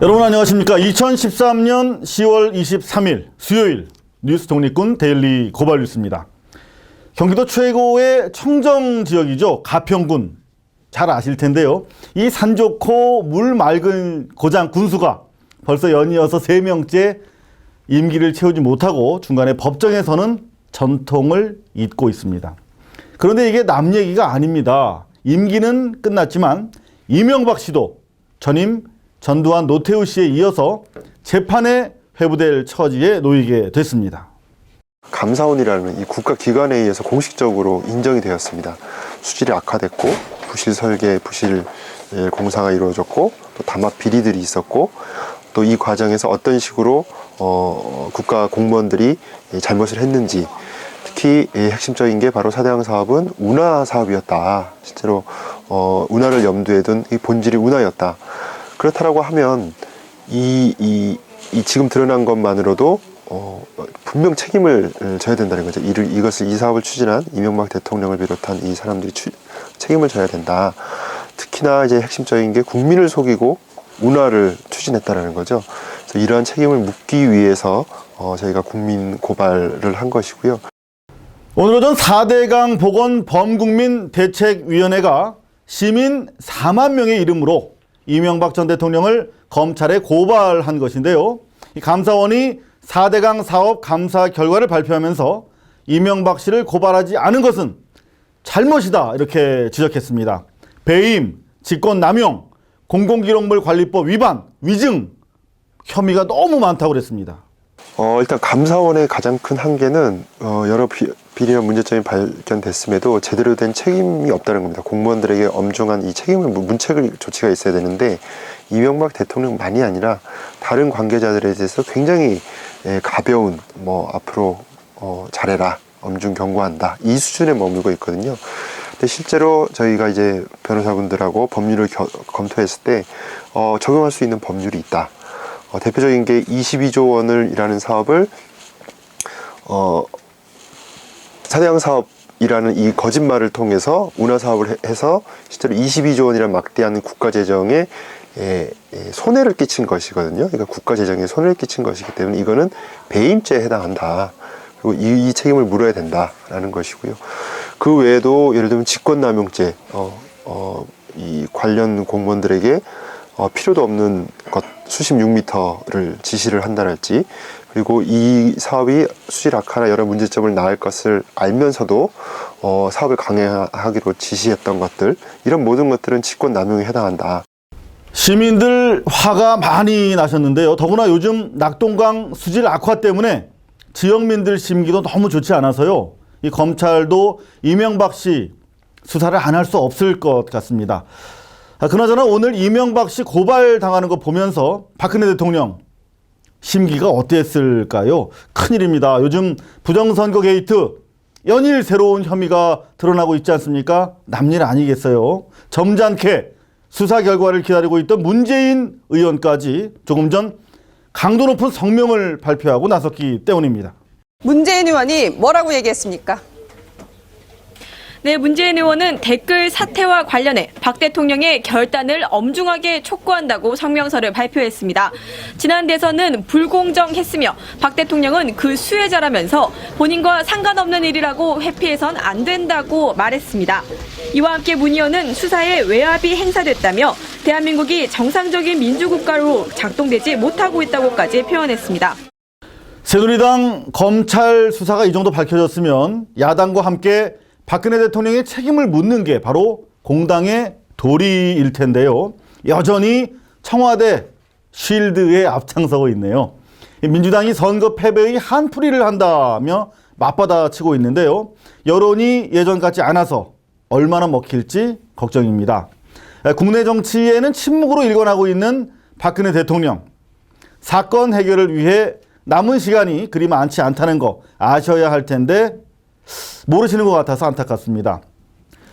여러분 안녕하십니까. 2013년 10월 23일 수요일 뉴스 독립군 데일리 고발 뉴스입니다. 경기도 최고의 청정 지역이죠. 가평군. 잘 아실 텐데요. 이 산 좋고 물 맑은 고장 군수가 벌써 연이어서 3명째 임기를 채우지 못하고 중간에 법정에서는 전통을 잇고 있습니다. 그런데 이게 남 얘기가 아닙니다. 임기는 끝났지만 이명박 씨도 전임 전두환 노태우 씨에 이어서 재판에 회부될 처지에 놓이게 됐습니다. 감사원이라는 이 국가기관에 의해서 공식적으로 인정이 되었습니다. 수질이 악화됐고 부실 설계, 부실 공사가 이루어졌고 또 담합 비리들이 있었고 또 이 과정에서 어떤 식으로 국가 공무원들이 잘못을 했는지, 특히 핵심적인 게 바로 4대강 사업은 운하 사업이었다. 실제로 운하를 염두에 둔 이 본질이 운하였다. 그렇다라고 하면 이 지금 드러난 것만으로도 분명 책임을 져야 된다는 거죠. 이 사업을 추진한 이명박 대통령을 비롯한 이 사람들이 책임을 져야 된다. 특히나 이제 핵심적인 게 국민을 속이고 운하를 추진했다라는 거죠. 그래서 이러한 책임을 묻기 위해서 저희가 국민 고발을 한 것이고요. 오늘 오전 4대강 복원 범국민 대책위원회가 시민 4만 명의 이름으로 이명박 전 대통령을 검찰에 고발한 것인데요. 이 감사원이 4대강 사업 감사 결과를 발표하면서 이명박 씨를 고발하지 않은 것은 잘못이다 이렇게 지적했습니다. 배임, 직권남용, 공공기록물 관리법 위반, 위증 혐의가 너무 많다고 그랬습니다. 일단 감사원의 가장 큰 한계는 여러 비리와 문제점이 발견됐음에도 제대로 된 책임이 없다는 겁니다. 공무원들에게 엄중한 이 책임을 문책 조치가 있어야 되는데 이명박 대통령만이 아니라 다른 관계자들에 대해서 굉장히 가벼운 앞으로 잘해라, 엄중 경고한다 이 수준에 머물고 있거든요. 근데 실제로 저희가 이제 변호사분들하고 법률을 검토했을 때 적용할 수 있는 법률이 있다. 대표적인 게 22조 원이라는 사업을 4대강 사업이라는 이 거짓말을 통해서 운하 사업을 해서 실제로 22조 원이라는 막대한 국가 재정에 손해를 끼친 것이거든요. 그러니까 국가 재정에 손해를 끼친 것이기 때문에 이거는 배임죄에 해당한다. 그리고 이 책임을 물어야 된다라는 것이고요. 그 외에도 예를 들면 직권남용죄, 이 관련 공무원들에게 필요도 없는 것 수십 6m를 지시를 한다랄지, 그리고 이 사업이 수질 악화나 여러 문제점을 낳을 것을 알면서도 사업을 강행하기로 지시했던 것들, 이런 모든 것들은 직권남용에 해당한다. 시민들 화가 많이 나셨는데요. 더구나 요즘 낙동강 수질 악화 때문에 지역민들 심기도 너무 좋지 않아서요. 이 검찰도 이명박 씨 수사를 안 할 수 없을 것 같습니다. 그나저나 오늘 이명박 씨 고발당하는 거 보면서 박근혜 대통령 심기가 어땠을까요? 큰일입니다. 요즘 부정선거 게이트 연일 새로운 혐의가 드러나고 있지 않습니까? 남일 아니겠어요. 점잖게 수사 결과를 기다리고 있던 문재인 의원까지 조금 전 강도 높은 성명을 발표하고 나섰기 때문입니다. 문재인 의원이 뭐라고 얘기했습니까? 네, 문재인 의원은 댓글 사태와 관련해 박 대통령의 결단을 엄중하게 촉구한다고 성명서를 발표했습니다. 지난 대선은 불공정했으며 박 대통령은 그 수혜자라면서 본인과 상관없는 일이라고 회피해선 안 된다고 말했습니다. 이와 함께 문 의원은 수사에 외압이 행사됐다며 대한민국이 정상적인 민주국가로 작동되지 못하고 있다고까지 표현했습니다. 새누리당 검찰 수사가 이 정도 밝혀졌으면 야당과 함께 박근혜 대통령의 책임을 묻는 게 바로 공당의 도리일 텐데요. 여전히 청와대 쉴드에 앞장서고 있네요. 민주당이 선거 패배의 한풀이를 한다며 맞받아치고 있는데요. 여론이 예전 같지 않아서 얼마나 먹힐지 걱정입니다. 국내 정치에는 침묵으로 일관하고 있는 박근혜 대통령. 사건 해결을 위해 남은 시간이 그리 많지 않다는 거 아셔야 할 텐데 모르시는 것 같아서 안타깝습니다.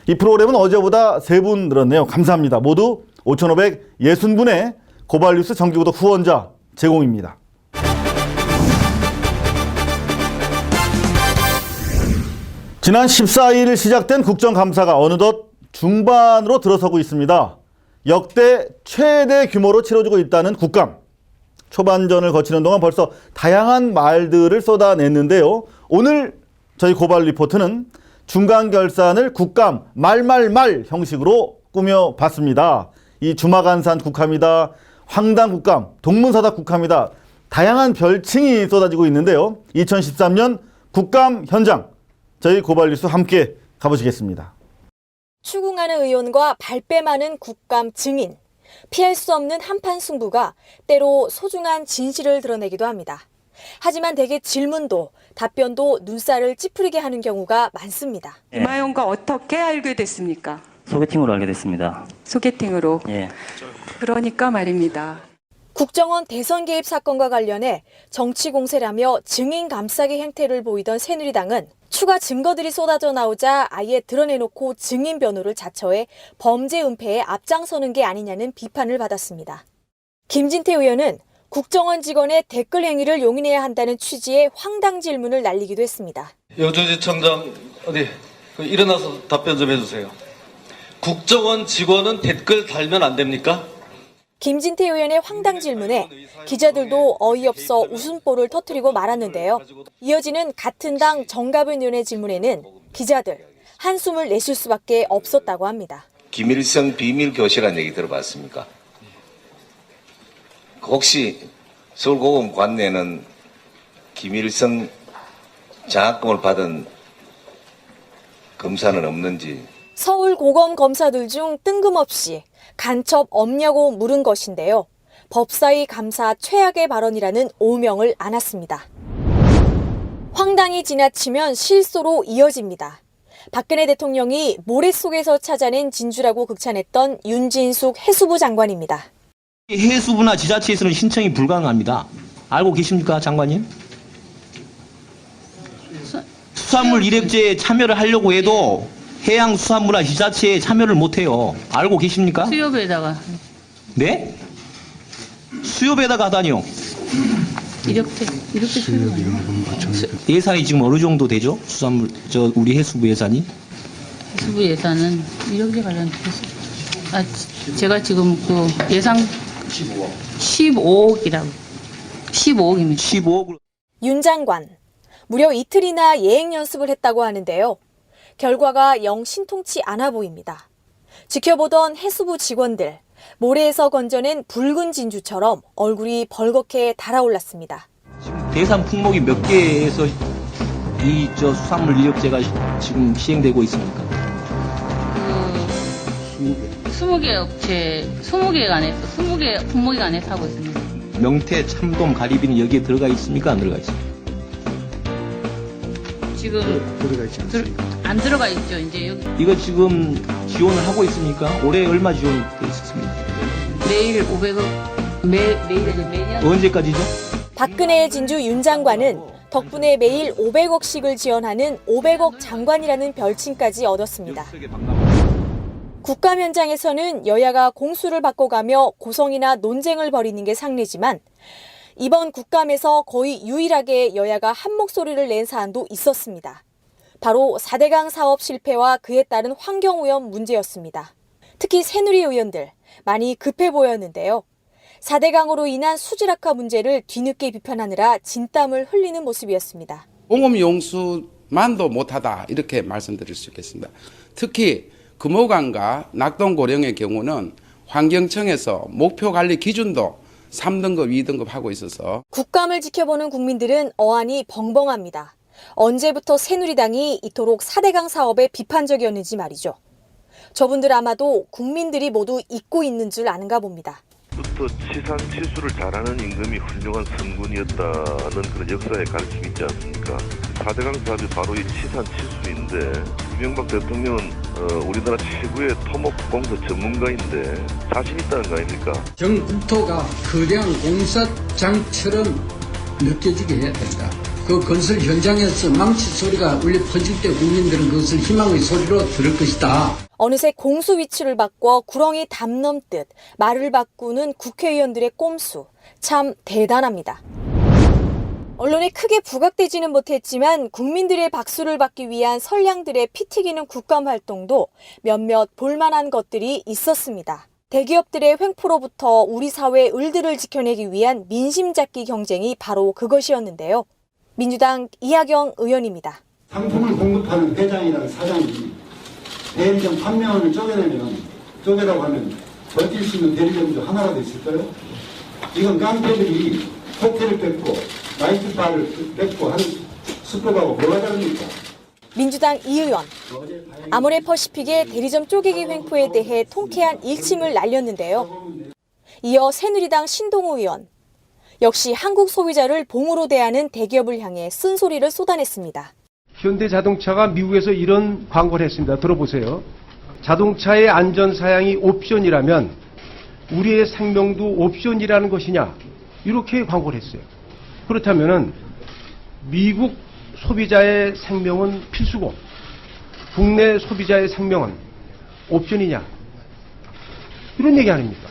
이 프로그램은 어제보다 3분 늘었네요. 감사합니다. 모두 5,560분의 고발뉴스 정기구독 후원자 제공입니다. 지난 14일 시작된 국정감사가 어느덧 중반으로 들어서고 있습니다. 역대 최대 규모로 치러지고 있다는 국감. 초반전을 거치는 동안 벌써 다양한 말들을 쏟아냈는데요. 오늘 저희 고발 리포트는 중간 결산을 국감 말말말 형식으로 꾸며봤습니다. 이 주마간산 국감이다, 황당 국감, 동문서답 국감이다. 다양한 별칭이 쏟아지고 있는데요. 2013년 국감 현장, 저희 고발뉴스 함께 가보시겠습니다. 추궁하는 의원과 발뺌 많은 국감 증인. 피할 수 없는 한판 승부가 때로 소중한 진실을 드러내기도 합니다. 하지만 대개 질문도 답변도 눈살을 찌푸리게 하는 경우가 많습니다. 이마용과 어떻게 알게 됐습니까? 소개팅으로 알게 됐습니다. 소개팅으로. 예. 그러니까 말입니다. 국정원 대선 개입 사건과 관련해 정치 공세라며 증인 감싸기 행태를 보이던 새누리당은 추가 증거들이 쏟아져 나오자 아예 드러내놓고 증인 변호를 자처해 범죄 은폐에 앞장서는 게 아니냐는 비판을 받았습니다. 김진태 의원은 국정원 직원의 댓글 행위를 용인해야 한다는 취지의 황당 질문을 날리기도 했습니다. 여조지청장 어디 일어나서 답변 좀 해주세요. 국정원 직원은 댓글 달면 안 됩니까? 김진태 의원의 황당 질문에 기자들도 어이없어 웃음보를 터뜨리고 말았는데요. 이어지는 같은 당 정갑은 의원의 질문에는 기자들 한숨을 내쉴 수밖에 없었다고 합니다. 김일성 비밀 교실이라는 얘기 들어봤습니까? 혹시 서울고검 관내는 김일성 장학금을 받은 검사는 없는지. 서울고검 검사들 중 뜬금없이 간첩 없냐고 물은 것인데요. 법사위 감사 최악의 발언이라는 오명을 안았습니다. 황당이 지나치면 실소로 이어집니다. 박근혜 대통령이 모래 속에서 찾아낸 진주라고 극찬했던 윤진숙 해수부 장관입니다. 해수부나 지자체에서는 신청이 불가능합니다. 알고 계십니까, 장관님? 수산물 이력제에 참여를 하려고 해도 해양수산부나 지자체에 참여를 못해요. 알고 계십니까? 수협에다가. 네? 수협에다가 하다니요. 이렇게 수협. 예산이 지금 어느 정도 되죠? 수산물, 우리 해수부 예산이? 해수부 예산은 이력제 관련해서. 제가 지금 그 예상 15억이라고. 15억입니다. 15억을. 윤 장관, 무려 이틀이나 예행 연습을 했다고 하는데요. 결과가 영 신통치 않아 보입니다. 지켜보던 해수부 직원들, 모래에서 건져낸 붉은 진주처럼 얼굴이 벌겋게 달아올랐습니다. 대상 품목이 몇 개에서 수산물 이력제가 지금 시행되고 있습니까? 20개 업체, 20개 안에서, 20개 품목이 안에서 하고 있습니다. 명태, 참돔, 가리비는 여기에 들어가 있습니까? 안 들어가 있습니까? 지금 안 들어가 있죠. 이제 여기 이거 지금 지원을 하고 있습니까? 올해 얼마 지원돼 있었습니까? 매일 500억, 매년. 언제까지죠? 박근혜의 진주 윤 장관은 덕분에 매일 500억씩을 지원하는 500억 장관이라는 별칭까지 얻었습니다. 국감 현장에서는 여야가 공수를 바꿔가며 고성이나 논쟁을 벌이는 게 상례지만 이번 국감에서 거의 유일하게 여야가 한 목소리를 낸 사안도 있었습니다. 바로 4대강 사업 실패와 그에 따른 환경오염 문제였습니다. 특히 새누리 의원들 많이 급해 보였는데요. 4대강으로 인한 수질 악화 문제를 뒤늦게 비판하느라 진땀을 흘리는 모습이었습니다. 공업용수만도 못하다 이렇게 말씀드릴 수 있겠습니다. 특히 금호강과 낙동고령의 경우는 환경청에서 목표 관리 기준도 3등급, 2등급 하고 있어서 국감을 지켜보는 국민들은 어안이 벙벙합니다. 언제부터 새누리당이 이토록 4대강 사업에 비판적이었는지 말이죠. 저분들 아마도 국민들이 모두 잊고 있는 줄 아는가 봅니다. 부터 치산 치수를 잘하는 임금이 훌륭한 선군이었다는 그런 역사의 가르침이 있지 않습니까? 4대강 사업이 바로 이 치산 치수인데 이명박 대통령은 우리나라 최고의 토목공사 전문가인데 자신 있다는 거 아닙니까? 전 국토가 거대한 공사장처럼 느껴지게 해야 된다. 그 건설 현장에서 망치 소리가 울려 퍼질 때 국민들은 그것을 희망의 소리로 들을 것이다. 어느새 공수 위치를 바꿔 구렁이 담 넘듯 말을 바꾸는 국회의원들의 꼼수. 참 대단합니다. 언론에 크게 부각되지는 못했지만 국민들의 박수를 받기 위한 선량들의 피 튀기는 국감 활동도 몇몇 볼만한 것들이 있었습니다. 대기업들의 횡포로부터 우리 사회의 을들을 지켜내기 위한 민심 잡기 경쟁이 바로 그것이었는데요. 민주당 이하경 의원입니다. 상품을 공급하는 대장이랑 사장이 대리점 판매원을 쪼개라고 하면 버틸 수 있는 대리점도 하나라도 있을까요? 이건 깡패들이 호텔을 뺏고 나이트바를 뺏고 하는 수법하고 뭐가 다릅니까? 민주당 이 의원, 아모레퍼시픽의 대리점 쪼개기 횡포에 대해 통쾌한 일침을 날렸는데요. 이어 새누리당 신동우 의원, 역시 한국 소비자를 봉으로 대하는 대기업을 향해 쓴소리를 쏟아냈습니다. 현대자동차가 미국에서 이런 광고를 했습니다. 들어보세요. 자동차의 안전사양이 옵션이라면 우리의 생명도 옵션이라는 것이냐, 이렇게 광고를 했어요. 그렇다면 미국 소비자의 생명은 필수고 국내 소비자의 생명은 옵션이냐, 이런 얘기 아닙니까?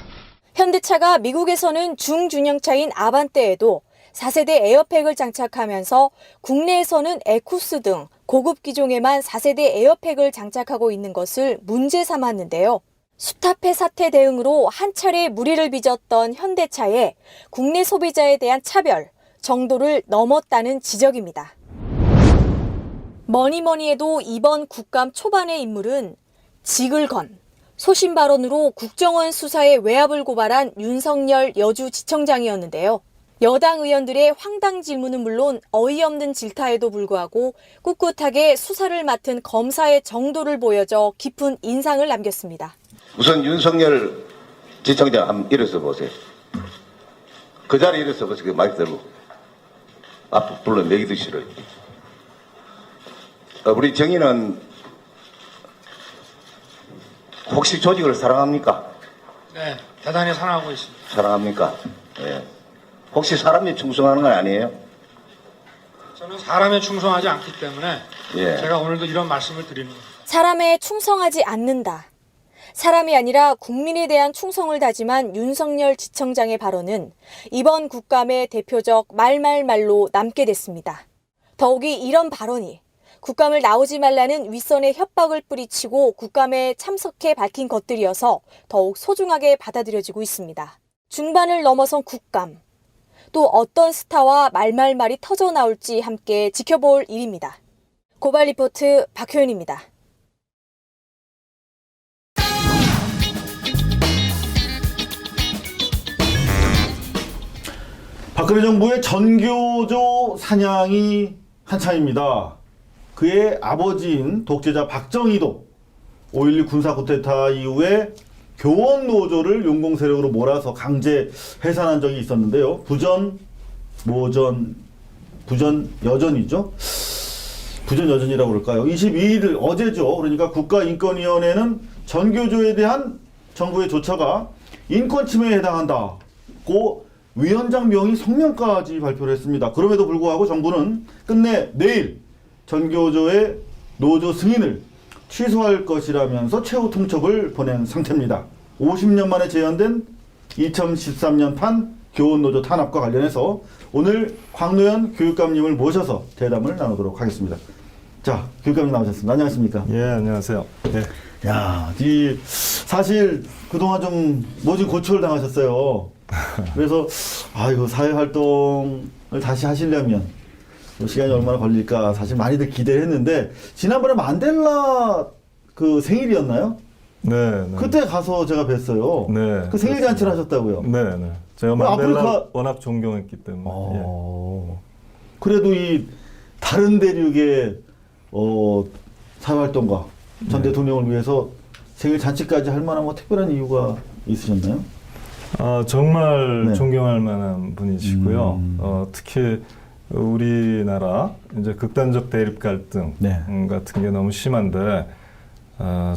현대차가 미국에서는 중중형차인 아반떼에도 4세대 에어백을 장착하면서 국내에서는 에쿠스 등 고급 기종에만 4세대 에어백을 장착하고 있는 것을 문제 삼았는데요. 수타페 사태 대응으로 한 차례 무리를 빚었던 현대차의 국내 소비자에 대한 차별, 정도를 넘었다는 지적입니다. 뭐니뭐니 해도 이번 국감 초반의 인물은 지글건, 소신 발언으로 국정원 수사에 외압을 고발한 윤석열 여주지청장이었는데요. 여당 의원들의 황당 질문은 물론 어이없는 질타에도 불구하고 꿋꿋하게 수사를 맡은 검사의 정도를 보여줘 깊은 인상을 남겼습니다. 우선 윤석열 지청장 한번 일어서 보세요. 그 자리에 일어서 보세요. 마이크 들고. 앞 불러 내기도 싫어요. 우리 정의는 혹시 조직을 사랑합니까? 네, 대단히 사랑하고 있습니다. 사랑합니까? 네. 혹시 사람이 충성하는 건 아니에요? 저는 사람에 충성하지 않기 때문에 예. 제가 오늘도 이런 말씀을 드리는 겁니다. 사람에 충성하지 않는다. 사람이 아니라 국민에 대한 충성을 다짐한 윤석열 지청장의 발언은 이번 국감의 대표적 말말말로 남게 됐습니다. 더욱이 이런 발언이 국감을 나오지 말라는 윗선의 협박을 뿌리치고 국감에 참석해 밝힌 것들이어서 더욱 소중하게 받아들여지고 있습니다. 중반을 넘어선 국감. 또 어떤 스타와 말말말이 터져 나올지 함께 지켜볼 일입니다. 고발 리포트 박효연입니다. 박근혜 정부의 전교조 사냥이 한창입니다. 그의 아버지인 독재자 박정희도 5.16 군사 쿠데타 이후에 교원 노조를 용공 세력으로 몰아서 강제 해산한 적이 있었는데요. 부전 여전이죠. 부전 여전이라고 그럴까요? 22일 어제죠. 그러니까 국가인권위원회는 전교조에 대한 정부의 조처가 인권 침해에 해당한다고 위원장 명의 성명까지 발표를 했습니다. 그럼에도 불구하고 정부는 끝내 내일 전교조의 노조 승인을 취소할 것이라면서 최후 통첩을 보낸 상태입니다. 50년 만에 재현된 2013년판 교원노조 탄압과 관련해서 오늘 황노현 교육감님을 모셔서 대담을 나누도록 하겠습니다. 자, 교육감님 나오셨습니다. 안녕하십니까? 예, 안녕하세요. 예. 야, 사실 그동안 좀 모진 고초를 당하셨어요. 그래서 이거 사회 활동을 다시 하시려면 시간이 얼마나 걸릴까 사실 많이들 기대를 했는데 지난번에 만델라 그 생일이었나요? 네. 그때 가서 제가 뵀어요. 네. 그 생일 잔치를 하셨다고요? 네. 제가 만델라 워낙 존경했기 때문에. 예. 그래도 이 다른 대륙의 사회 활동가 전 대통령을 위해서 생일 잔치까지 할 만한 뭐 특별한 이유가 있으셨나요? 정말 존경할 만한 분이시고요. 특히 우리나라 이제 극단적 대립 갈등 같은 게 너무 심한데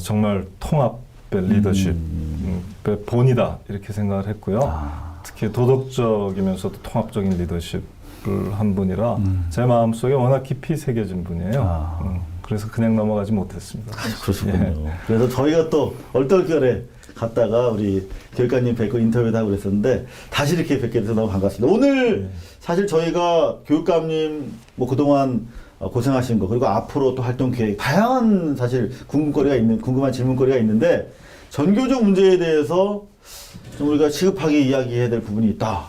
정말 통합의 리더십의 본이다 이렇게 생각을 했고요. 특히 도덕적이면서도 통합적인 리더십을 한 분이라 제 마음속에 워낙 깊이 새겨진 분이에요. 그래서 그냥 넘어가지 못했습니다. 그러시군요. 예. 그래서 저희가 또 얼떨결에 갔다가 우리 교육관님 뵙고 인터뷰도 하고 그랬었는데 다시 이렇게 뵙게 돼서 너무 반갑습니다. 오늘 사실 저희가 교육감님 뭐 그동안 고생하신 거 그리고 앞으로 또 활동 계획 다양한 사실 궁금한 질문거리가 있는데 전교조 문제에 대해서 좀 우리가 시급하게 이야기해야 될 부분이 있다.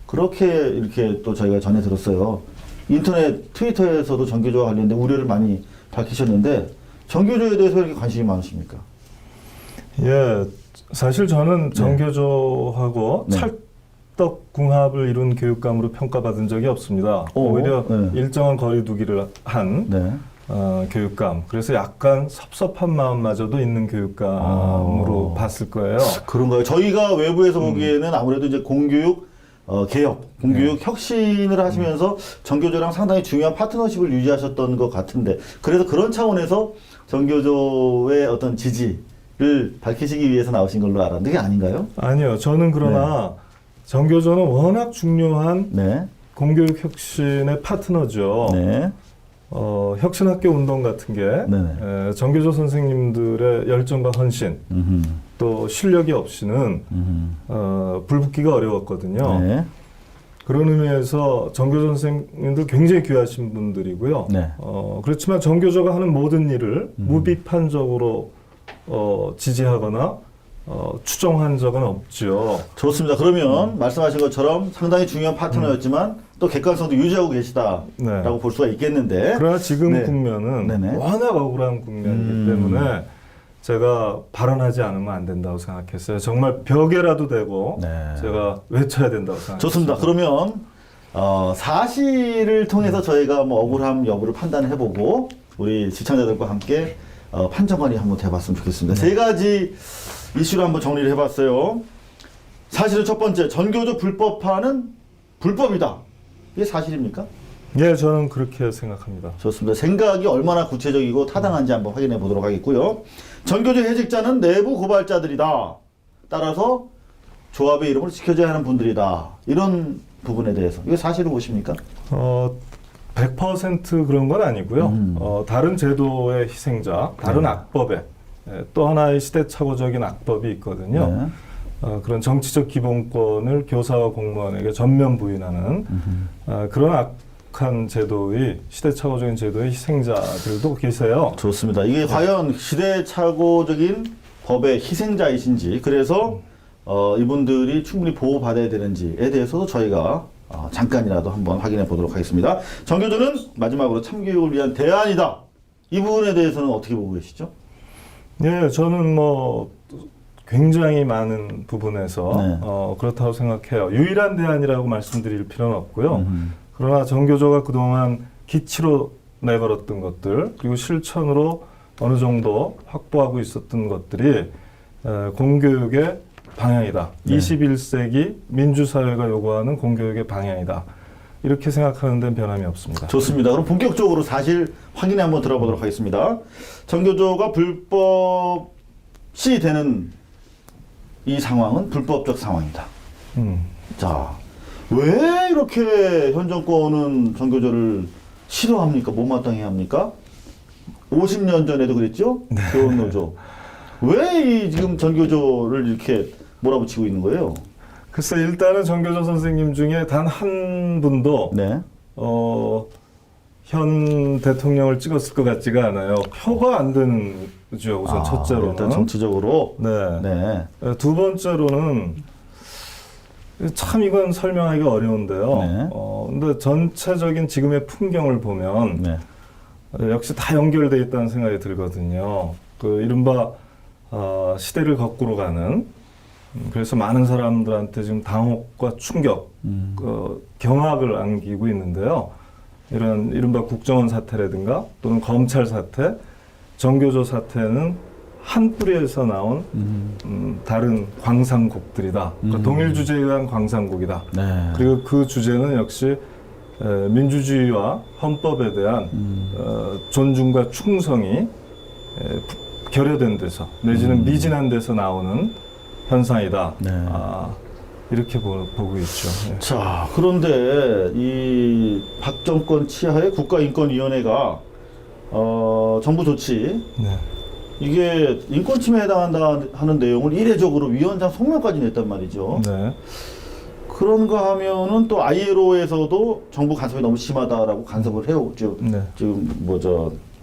그렇게 이렇게 또 저희가 전해 들었어요. 인터넷, 트위터에서도 전교조와 관련된 우려를 많이 밝히셨는데 전교조에 대해서 왜 이렇게 관심이 많으십니까? 예, 사실 저는 전교조하고 찰떡궁합을 이룬 교육감으로 평가받은 적이 없습니다. 오히려 일정한 거리두기를 한 교육감. 그래서 약간 섭섭한 마음마저도 있는 교육감으로 봤을 거예요. 그런가요? 저희가 외부에서 보기에는 아무래도 이제 공교육 개혁, 공교육 혁신을 하시면서 전교조랑 상당히 중요한 파트너십을 유지하셨던 것 같은데, 그래서 그런 차원에서 전교조의 어떤 지지를 밝히시기 위해서 나오신 걸로 알았는데 그게 아닌가요? 아니요. 저는 그러나 전교조는 워낙 중요한 공교육 혁신의 파트너죠. 혁신학교 운동 같은 게 전교조 선생님들의 열정과 헌신 또 실력이 없이는 불붙기가 어려웠거든요. 그런 의미에서 전교조 선생님들 굉장히 귀하신 분들이고요. 그렇지만 전교조가 하는 모든 일을 무비판적으로 지지하거나 추종한 적은 없죠. 좋습니다. 그러면 말씀하신 것처럼 상당히 중요한 파트너였지만 또 객관성도 유지하고 계시다라고 볼 수가 있겠는데, 그러나 지금 국면은 워낙 억울한 국면이기 때문에 제가 발언하지 않으면 안 된다고 생각했어요. 정말 벽에라도 대고 제가 외쳐야 된다고 생각했습니다. 좋습니다. 그러면 사실을 통해서 저희가 뭐 억울함 여부를 판단해보고 우리 시청자들과 함께 판정관이 한번 돼봤으면 좋겠습니다. 세 가지 이슈를 한번 정리를 해봤어요. 사실은 첫 번째, 전교조 불법화는 불법이다. 이게 사실입니까? 네, 저는 그렇게 생각합니다. 좋습니다. 생각이 얼마나 구체적이고 타당한지 한번 확인해 보도록 하겠고요. 전교조 해직자는 내부 고발자들이다. 따라서 조합의 이름을 지켜줘야 하는 분들이다. 이런 부분에 대해서 이게 사실을 보십니까? 100% 그런 건 아니고요. 다른 제도의 희생자, 다른 악법에 또 하나의 시대착오적인 악법이 있거든요. 그런 정치적 기본권을 교사와 공무원에게 전면 부인하는 그런 악한 제도의 시대착오적인 제도의 희생자들도 계세요. 좋습니다. 이게 과연 시대착오적인 법의 희생자이신지, 그래서 이분들이 충분히 보호받아야 되는지에 대해서도 저희가 잠깐이라도 한번 확인해 보도록 하겠습니다. 전교조는 마지막으로 참교육을 위한 대안이다. 이 부분에 대해서는 어떻게 보고 계시죠? 네, 저는 뭐 굉장히 많은 부분에서 그렇다고 생각해요. 유일한 대안이라고 말씀드릴 필요는 없고요. 그러나 전교조가 그동안 기치로 내걸었던 것들, 그리고 실천으로 어느 정도 확보하고 있었던 것들이 공교육의 방향이다. 21세기 민주사회가 요구하는 공교육의 방향이다. 이렇게 생각하는 데는 변함이 없습니다. 좋습니다. 그럼 본격적으로 사실 확인에 한번 들어보도록 하겠습니다. 전교조가 불법시 되는 이 상황은 불법적 상황이다. 자, 왜 이렇게 현 정권은 전교조를 싫어합니까? 못마땅해 합니까? 50년 전에도 그랬죠? 교원노조. 왜 이 지금 전교조를 이렇게 몰아붙이고 있는 거예요? 글쎄, 일단은 전교조 선생님 중에 단 한 분도 현 대통령을 찍었을 것 같지가 않아요. 표가 안 되는 거죠, 우선 첫째로는. 일단 정치적으로. 두 번째로는 참 이건 설명하기가 어려운데요. 근데 전체적인 지금의 풍경을 보면 역시 다 연결되어 있다는 생각이 들거든요. 그 이른바 시대를 거꾸로 가는, 그래서 많은 사람들한테 지금 당혹과 충격, 경악을 안기고 있는데요. 이런 이른바 국정원 사태라든가 또는 검찰 사태, 전교조 사태는 한 뿌리에서 나온 다른 광산국들이다. 그러니까 동일 주제에 의한 광산국이다. 그리고 그 주제는 역시 민주주의와 헌법에 대한 존중과 충성이 결여된 데서 내지는 미진한 데서 나오는 현상이다. 이렇게 보고 있죠. 자, 그런데 이 박 정권 치하의 국가인권위원회가 정부 조치, 이게 인권 침해에 해당한다 하는 내용을 이례적으로 위원장 성명까지 냈단 말이죠. 그런가 하면은 또 ILO에서도 정부 간섭이 너무 심하다라고 간섭을 해오죠. 지금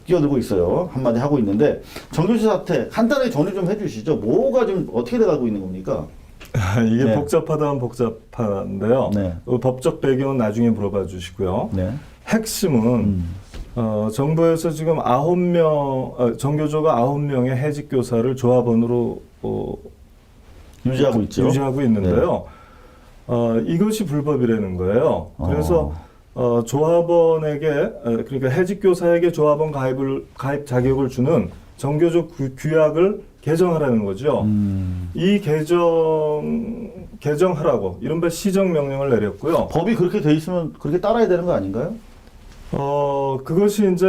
끼어들고 있어요. 한마디 하고 있는데 정교조 사태 간단하게 정리 좀 해주시죠. 뭐가 좀 어떻게 돼가고 있는 겁니까? 이게 네. 복잡하다면 복잡한데요. 네. 그 법적 배경은 나중에 물어봐 주시고요. 네. 핵심은 정부에서 지금 9명, 정교조가 9명의 해직 교사를 조합원으로 유지하고 있죠. 유지하고 있는데요. 이것이 불법이라는 거예요. 그래서 조합원에게 그러니까 해직 교사에게 조합원 가입 자격을 주는 정교조 규약을 개정하라는 거죠. 이 개정하라고 이른바 시정명령을 내렸고요. 법이 그렇게 돼 있으면 그렇게 따라야 되는 거 아닌가요? 그것이 이제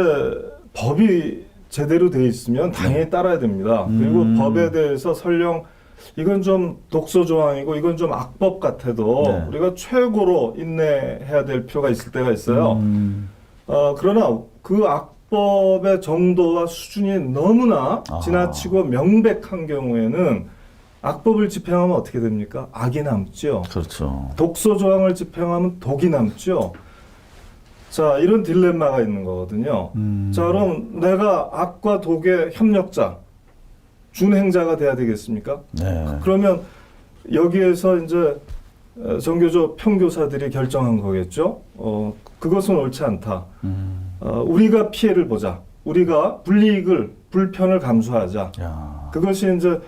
법이 제대로 돼 있으면 당연히 따라야 됩니다. 그리고 법에 대해서 설령 이건 좀 독소 조항이고 이건 좀 악법 같아도 네. 우리가 최고로 인내해야 될 필요가 있을 때가 있어요. 그러나 그 악법의 정도와 수준이 너무나 지나치고 명백한 경우에는 악법을 집행하면 어떻게 됩니까? 악이 남죠. 그렇죠. 독소 조항을 집행하면 독이 남죠. 자, 이런 딜레마가 있는 거거든요. 자, 그럼 내가 악과 독의 협력자, 준행자가 돼야 되겠습니까? 네. 그러면 여기에서 이제 정교조 평교사들이 결정한 거겠죠. 그것은 옳지 않다. 우리가 피해를 보자. 우리가 불편을 감수하자. 야. 그것이 이제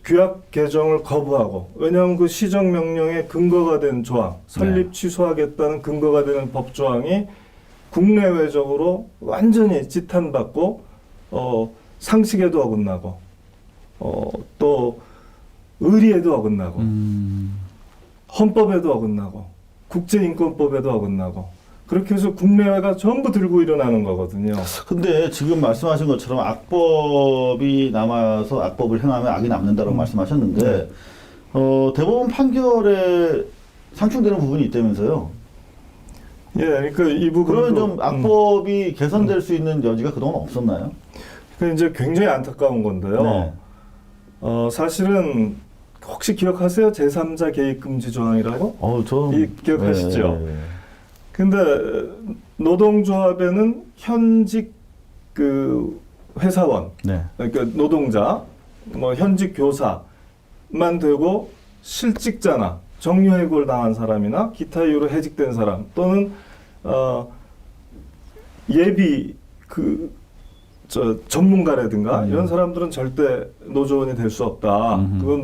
규약 개정을 거부하고, 왜냐하면 그 시정명령의 근거가 된 조항, 설립 취소하겠다는 근거가 되는 법조항이 국내외적으로 완전히 지탄받고 상식에도 어긋나고 또 의리에도 어긋나고 헌법에도 어긋나고 국제인권법에도 어긋나고 그렇게 해서 국내외가 전부 들고 일어나는 거거든요. 근데 지금 말씀하신 것처럼 악법이 남아서 악법을 행하면 악이 남는다고 말씀하셨는데 대법원 판결에 상충되는 부분이 있다면서요? 예, 그러니까 이 부분 그러면 좀 악법이 개선될 수 있는 여지가 그동안 없었나요? 그 이제 굉장히 안타까운 건데요. 네. 사실은 혹시 기억하세요? 제3자 개입 금지 조항이라고? 기억하시죠? 네. 근데 노동조합에는 현직 그 회사원, 그러니까 노동자, 뭐 현직 교사만 되고 실직자나 정규해고를 당한 사람이나 기타 이유로 해직된 사람 또는 예비 전문가라든가 이런 사람들은 절대 노조원이 될 수 없다. 그건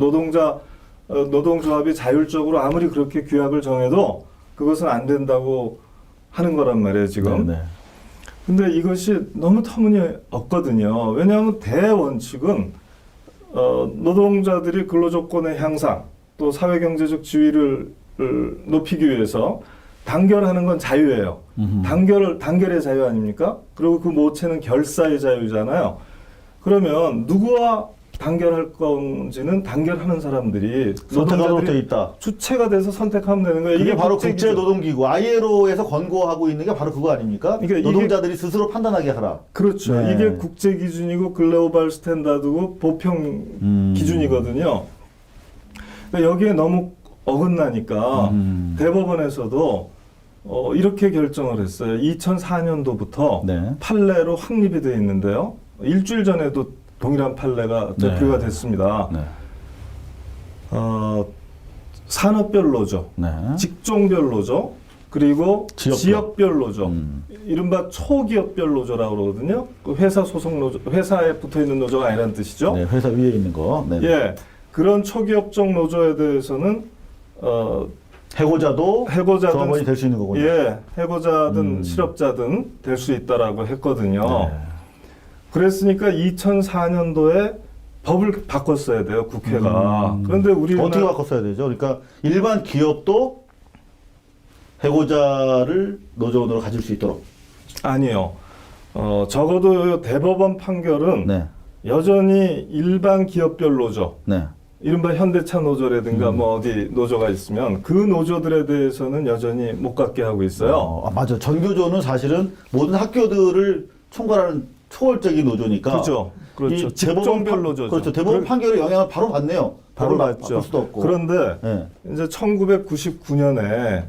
노동조합이 자율적으로 아무리 그렇게 규약을 정해도 그것은 안 된다고 하는 거란 말이에요, 지금. 네. 근데 이것이 너무 터무니없거든요. 왜냐하면 대원칙은 노동자들이 근로조건의 향상 또 사회경제적 지위를 높이기 위해서 단결하는 건 자유예요. 단결의 자유 아닙니까? 그리고 그 모체는 결사의 자유잖아요. 그러면 누구와 단결할 건지는 단결하는 사람들이 선택하도록 돼 있다. 주체가 돼서 선택하면 되는 거예요. 이게 바로 국제노동기구 ILO에서 권고하고 있는 게 바로 그거 아닙니까? 그러니까 노동자들이 스스로 판단하게 하라. 그렇죠. 네. 이게 국제 기준이고 글로벌 스탠다드고 보편 기준이거든요. 그러니까 여기에 너무 어긋나니까 대법원에서도 이렇게 결정을 했어요. 2004년도부터 판례로 확립이 되어 있는데요. 일주일 전에도 동일한 판례가 발표가 됐습니다. 산업별 노조, 직종별 노조, 그리고 지역별 노조, 이른바 초기업별 노조라고 그러거든요. 그 회사 소속 노조, 회사에 붙어 있는 노조가 아니라는 뜻이죠. 네, 회사 위에 있는 거. 네. 예, 그런 초기업종 노조에 대해서는 해고자든 조합원이 될 수 있는 거군요. 예, 해고자든 실업자든 될 수 있다라고 했거든요. 그랬으니까 2004년도에 법을 바꿨어야 돼요, 국회가. 그런데 우리는 어떻게 바꿨어야 되죠? 그러니까 일반 기업도 해고자를 노조원으로 가질 수 있도록. 아니요. 적어도 대법원 판결은 여전히 일반 기업별 노조, 이른바 현대차 노조라든가 뭐 어디 노조가 있으면 그 노조들에 대해서는 여전히 못 갖게 하고 있어요. 맞아. 전교조는 사실은 모든 학교들을 총괄하는 초월적인 노조니까. 그렇죠. 이 직종별 노조죠. 그렇죠. 대법원 판결의 영향을 바로 받네요. 바로 받죠. 수도 없고. 그런데 이제 1999년에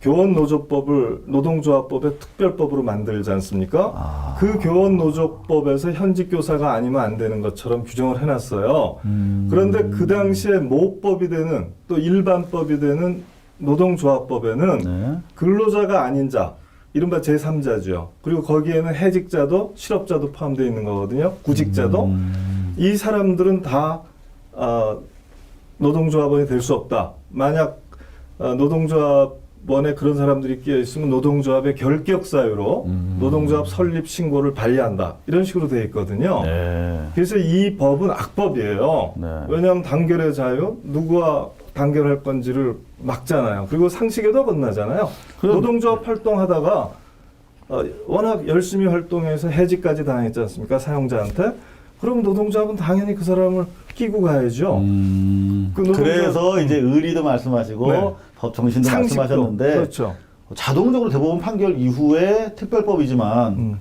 교원노조법을 노동조합법의 특별법으로 만들지 않습니까? 그 교원노조법에서 현직 교사가 아니면 안 되는 것처럼 규정을 해놨어요. 그런데 그 당시에 모법이 되는 또 일반법이 되는 노동조합법에는 근로자가 아닌 자, 이른바 제3자죠. 그리고 거기에는 해직자도 실업자도 포함되어 있는 거거든요. 구직자도. 이 사람들은 다 노동조합원이 될 수 없다. 만약 노동조합원에 그런 사람들이 끼어 있으면 노동조합의 결격 사유로 노동조합 설립 신고를 발의한다. 이런 식으로 되어 있거든요. 그래서 이 법은 악법이에요. 왜냐하면 단결의 자유, 누구와 단결할 건지를 막잖아요. 그리고 상식에도 건나잖아요. 노동조합 활동하다가 워낙 열심히 활동해서 해직까지 당했지 않습니까? 사용자한테. 그럼 노동조합은 당연히 그 사람을 끼고 가야죠. 그래서 이제 의리도 말씀하시고 법 정신도 상식도, 말씀하셨는데 그렇죠. 자동적으로 대법원 판결 이후에 특별법이지만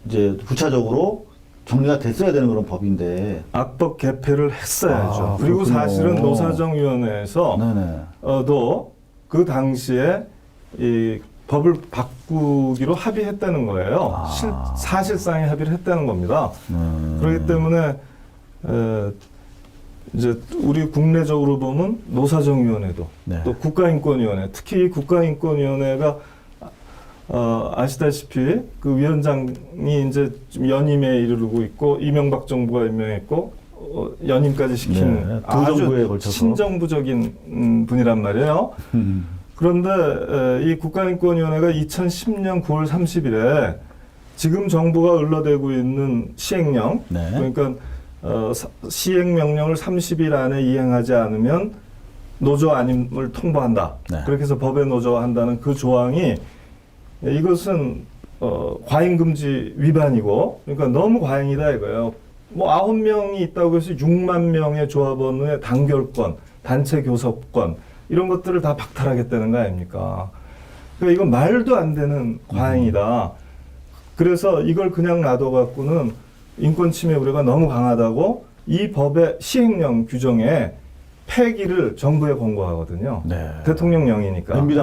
이제 부차적으로 정리가 됐어야 되는 그런 법인데 악법 개폐를 했어야죠. 그리고 그렇군요. 사실은 노사정위원회에서도 그 당시에 이 법을 바꾸기로 합의했다는 거예요. 사실상의 합의를 했다는 겁니다. 그렇기 때문에 이제 우리 국내적으로 보면 노사정위원회도 또 국가인권위원회, 특히 이 국가인권위원회가 아시다시피 그 위원장이 이제 좀 연임에 이르르고 있고 이명박 정부가 임명했고 연임까지 시킨 두 아주 정부에 걸쳐서. 친정부적인 분이란 말이에요. 그런데 이 국가인권위원회가 2010년 9월 30일에 지금 정부가 을러대고 있는 시행령, 그러니까 시행명령을 30일 안에 이행하지 않으면 노조 아님을 통보한다. 그렇게 해서 법에 노조화한다는 그 조항이 이것은 과잉금지 위반이고, 그러니까 너무 과잉이다 이거예요. 뭐 9명이 있다고 해서 6만 명의 조합원의 단결권, 단체 교섭권 이런 것들을 다 박탈하겠다는 거 아닙니까? 그러니까 이건 말도 안 되는 과잉이다. 그래서 이걸 그냥 놔둬갖고는 인권 침해 우려가 너무 강하다고 이 법의 시행령 규정에 폐기를 정부에 권고하거든요. 대통령령이니까. MB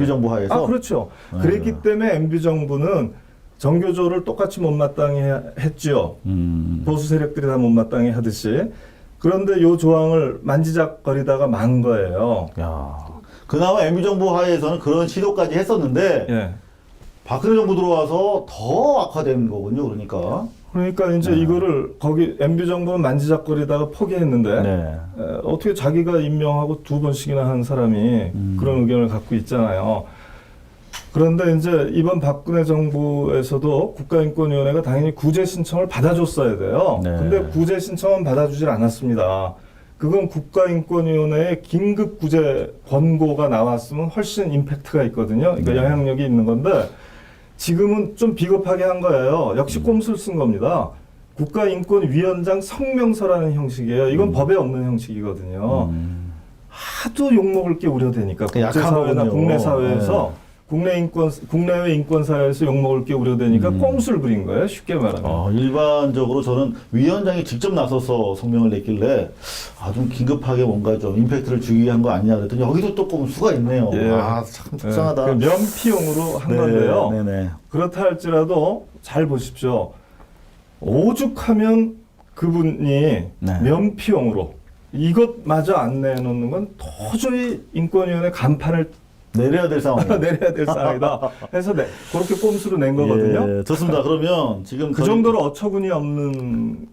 정부 하에서. 그렇죠. 그랬기 때문에 MB 정부는 정교조를 똑같이 못마땅히 했죠. 보수 세력들이 다 못마땅히 하듯이. 그런데 이 조항을 만지작거리다가 만 거예요. 그나마 MB 정부 하에서는 그런 시도까지 했었는데 박근혜 정부 들어와서 더 악화된 거군요. 그러니까 이제 이거를 거기 MB 정부는 만지작거리다가 포기했는데 어떻게 자기가 임명하고 2번씩이나 한 사람이 그런 의견을 갖고 있잖아요. 그런데 이제 이번 박근혜 정부에서도 국가인권위원회가 당연히 구제 신청을 받아줬어야 돼요. 근데 구제 신청은 받아주질 않았습니다. 그건 국가인권위원회의 긴급 구제 권고가 나왔으면 훨씬 임팩트가 있거든요. 그러니까 영향력이 있는 건데 지금은 좀 비겁하게 한 거예요. 역시 꼼수를 쓴 겁니다. 국가인권위원장 성명서라는 형식이에요. 이건 법에 없는 형식이거든요. 하도 욕먹을 게 우려되니까 국제사회나 국내 사회에서 국내외 인권사회에서 욕먹을 게 우려되니까 꼼수를 부린 거예요. 쉽게 말하면. 일반적으로 저는 위원장이 직접 나서서 성명을 냈길래 좀 긴급하게 뭔가 좀 임팩트를 주기 위한 거 아니냐 그랬더니 여기도 또 꼼수가 있네요. 참 속상하다. 면피용으로 한 건데요. 그렇다 할지라도 잘 보십시오. 오죽하면 그분이 면피용으로 이것마저 안 내놓는 건 도저히 인권위원회 간판을 내려야 될 상황이다. 내려야 될 상황이다. 해서 그렇게 꼼수로 낸 거거든요. 좋습니다. 그러면 지금 그 정도로 어처구니 없는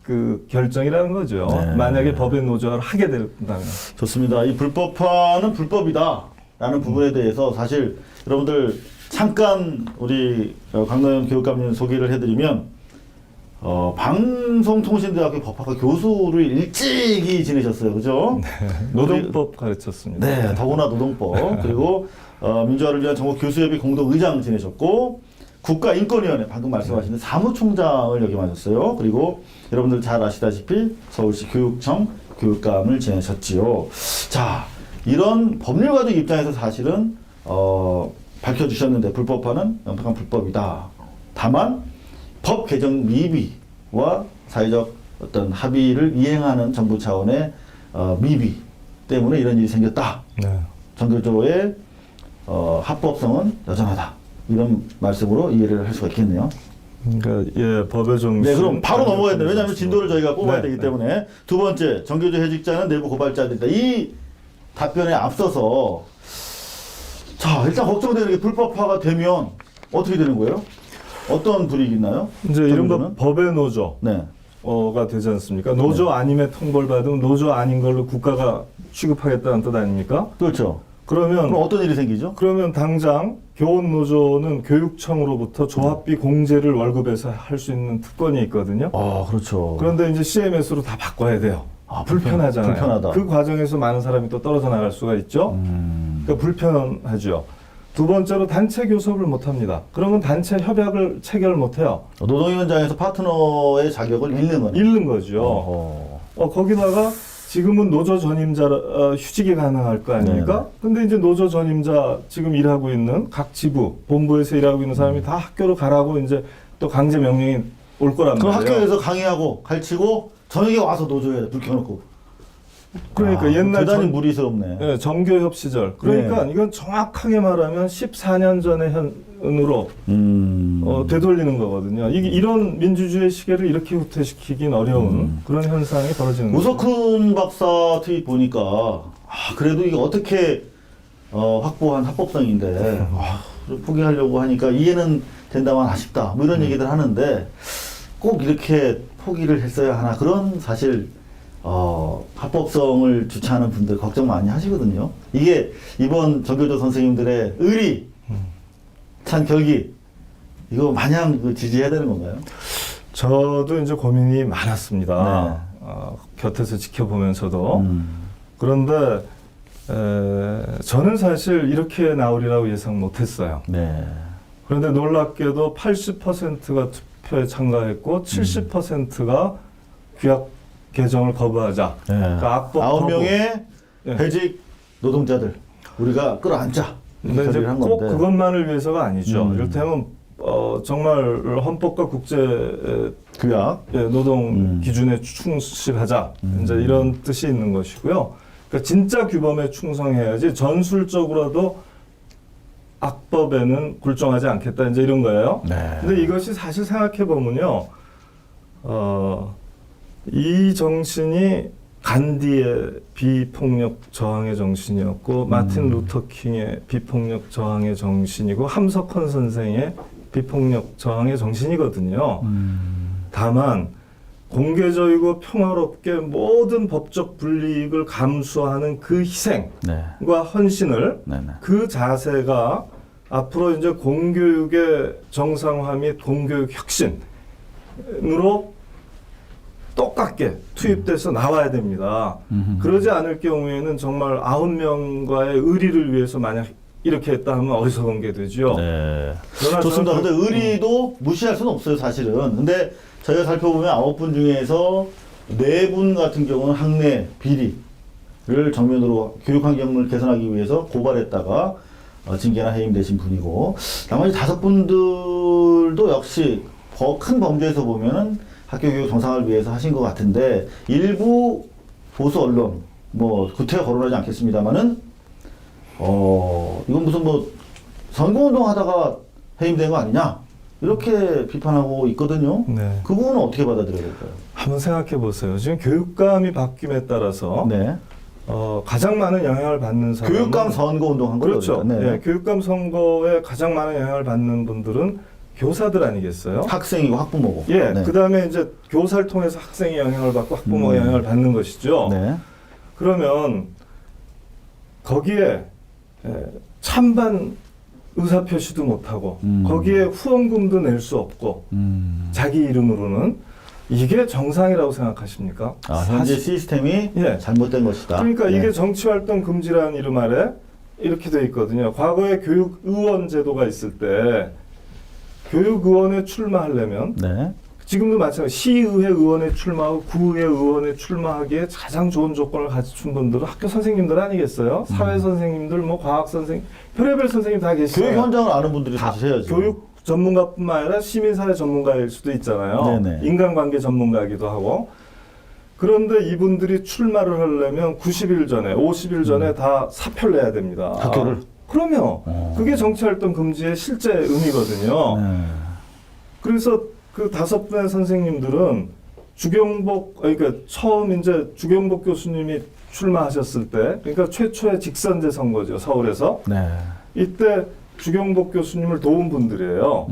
그 결정이라는 거죠. 만약에 법의 노조화를 하게 된다면. 좋습니다. 이 불법화는 불법이다라는 부분에 대해서 사실 여러분들 잠깐 우리 강노현 교육감님 소개를 해드리면 방송통신대학교 법학과 교수를 일찍이 지내셨어요. 그죠? 노동법 가르쳤습니다. 더구나 노동법. 그리고 민주화를 위한 전국 교수협의 공동의장 지내셨고 국가인권위원회 방금 말씀하신 사무총장을 역임하셨어요. 그리고 여러분들 잘 아시다시피 서울시 교육청 교육감을 지내셨지요. 자, 이런 법률가족 입장에서 사실은 밝혀주셨는데 불법화는 명백한 불법이다. 다만 법 개정 미비와 사회적 어떤 합의를 이행하는 정부 차원의 미비 때문에 이런 일이 생겼다. 정교조의 합법성은 여전하다. 이런 말씀으로 이해를 할 수가 있겠네요. 그러니까 예, 법의 정신. 네, 그럼 바로 넘어가야 돼요. 왜냐하면 진도를 저희가 뽑아야 네, 되기 네. 때문에. 두 번째, 정교조 해직자는 내부 고발자들이다. 이 답변에 앞서서 자, 일단 걱정되는 게 불법화가 되면 어떻게 되는 거예요? 어떤 불이익이 있나요? 이제 이른바 정교조는? 법의 노조. 네. 가 되지 않습니까? 노조 아님에 통보를 받으면 노조 아닌 걸로 국가가 취급하겠다는 뜻 아닙니까? 그렇죠. 그러면 그럼 어떤 일이 생기죠? 그러면 당장 교원 노조는 교육청으로부터 조합비 공제를 월급에서 할 수 있는 특권이 있거든요. 아, 그렇죠. 그런데 이제 CMS로 다 바꿔야 돼요. 불편하잖아요. 불편하다. 그 과정에서 많은 사람이 또 떨어져 나갈 수가 있죠. 그러니까 불편하죠. 두 번째로 단체 교섭을 못 합니다. 그러면 단체 협약을 체결 못 해요. 노동위원장에서 파트너의 자격을 잃는 거죠. 잃는 거죠. 거기다가 지금은 노조 전임자 휴직이 가능할 거 아닙니까? 근데 이제 노조 전임자 지금 일하고 있는 각 지부, 본부에서 일하고 있는 사람이 다 학교로 가라고 이제 또 강제 명령이 올 거란 그럼 말이에요. 학교에서 강의하고 가르치고 저녁에 와서 노조에 불 켜놓고. 그러니까 옛날 대단히 무리스럽네. 네, 정교협 시절. 그러니까 이건 정확하게 말하면 14년 전의 현으로 되돌리는 거거든요. 이게 이런 민주주의 시계를 이렇게 후퇴시키긴 어려운 그런 현상이 벌어지는 거죠. 우석훈 박사 트윗 보니까 그래도 이게 어떻게 확보한 합법성인데 포기하려고 하니까 이해는 된다만 아쉽다. 뭐 이런 얘기들 하는데 꼭 이렇게 포기를 했어야 하나 그런 사실 합법성을 주창하는 분들 걱정 많이 하시거든요. 이게 이번 정교조 선생님들의 의리 찬 결기 이거 마냥 지지해야 되는 건가요? 저도 이제 고민이 많았습니다. 곁에서 지켜보면서도. 그런데 저는 사실 이렇게 나오리라고 예상 못했어요. 그런데 놀랍게도 80%가 투표에 참가했고 70%가 규약 개정을 거부하자. 그러니까 악법 9명의 해직 노동자들 우리가 끌어안자. 근데 이제 꼭 그것만을 위해서가 아니죠. 이를테면 정말 헌법과 국제 규약, 노동 기준에 충실하자. 이제 이런 뜻이 있는 것이고요. 그러니까 진짜 규범에 충성해야지 전술적으로도 악법에는 굴종하지 않겠다. 이제 이런 거예요. 근데 이것이 사실 생각해 보면요. 이 정신이 간디의 비폭력 저항의 정신이었고 마틴 루터 킹의 비폭력 저항의 정신이고 함석헌 선생의 비폭력 저항의 정신이거든요. 다만 공개적이고 평화롭게 모든 법적 불이익을 감수하는 그 희생과 헌신을 그 자세가 앞으로 이제 공교육의 정상화 및 공교육 혁신으로 똑같게 투입돼서 나와야 됩니다. 그러지 않을 경우에는 정말 9명과의 의리를 위해서 만약 이렇게 했다 하면 어리석은 게 되죠. 좋습니다. 근데 의리도 무시할 수는 없어요, 사실은. 근데 저희가 살펴보면 9분 중에서 4분 같은 경우는 학내 비리를 정면으로 교육 환경을 개선하기 위해서 고발했다가 징계나 해임되신 분이고 나머지 5분들도 역시 큰 범죄에서 보면은 학교 교육 정상화를 위해서 하신 것 같은데 일부 보수 언론 뭐 구태여 거론하지 않겠습니다만은 이건 무슨 뭐 선거운동 하다가 해임된 거 아니냐 이렇게 비판하고 있거든요. 그 부분은 어떻게 받아들여야 될까요? 한번 생각해 보세요. 지금 교육감이 바뀜에 따라서 가장 많은 영향을 받는 사람은 교육감 선거운동 한 거죠. 그렇죠. 교육감 선거에 가장 많은 영향을 받는 분들은 교사들 아니겠어요? 학생이고 학부모고. 그 다음에 이제 교사를 통해서 학생이 영향을 받고 학부모가 영향을 받는 것이죠. 그러면 거기에 찬반 의사표시도 못하고 거기에 후원금도 낼 수 없고 자기 이름으로는 이게 정상이라고 생각하십니까? 현재 시스템이 잘못된 것이다. 그러니까 이게 정치활동 금지라는 이름 아래 이렇게 돼 있거든요. 과거에 교육의원 제도가 있을 때 교육의원에 출마하려면 지금도 마찬가지로 시의회 의원에 출마하고 구의회 의원에 출마하기에 가장 좋은 조건을 갖춘 분들은 학교 선생님들 아니겠어요? 사회 선생님들, 뭐 과학 선생님, 별의별 선생님 다 계시죠. 교육 현장을 아는 분들이 사실 해야죠. 교육 전문가뿐만 아니라 시민사회 전문가일 수도 있잖아요. 인간관계 전문가이기도 하고. 그런데 이분들이 출마를 하려면 90일 전에, 50일 전에 다 사표를 내야 됩니다. 학교를? 그러면 그게 정치활동 금지의 실제 의미거든요. 그래서 그 5분의 선생님들은 그러니까 처음 이제 주경복 교수님이 출마하셨을 때, 그러니까 최초의 직선제 선거죠, 서울에서. 이때 주경복 교수님을 도운 분들이에요.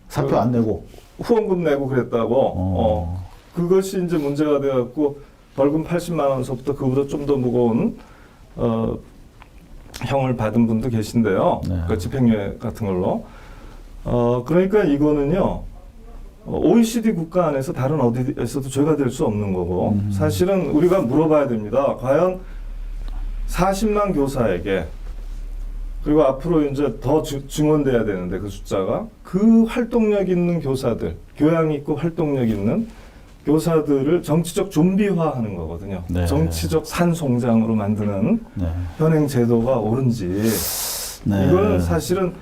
사표 안 내고 후원금 내고 그랬다고. 그것이 이제 문제가 돼갖고 벌금 80만 원서부터 그보다 좀 더 무거운 형을 받은 분도 계신데요. 그 집행유예 같은 걸로. 그러니까 이거는요, OECD 국가 안에서 다른 어디에서도 죄가 될 수 없는 거고, 사실은 우리가 물어봐야 됩니다. 과연 40만 교사에게, 그리고 앞으로 이제 더 증원돼야 되는데 그 숫자가, 그 활동력 있는 교사들, 교양 있고 활동력 있는 교사들을 정치적 좀비화하는 거거든요. 정치적 산송장으로 만드는 현행 제도가 옳은지. 이거는 사실은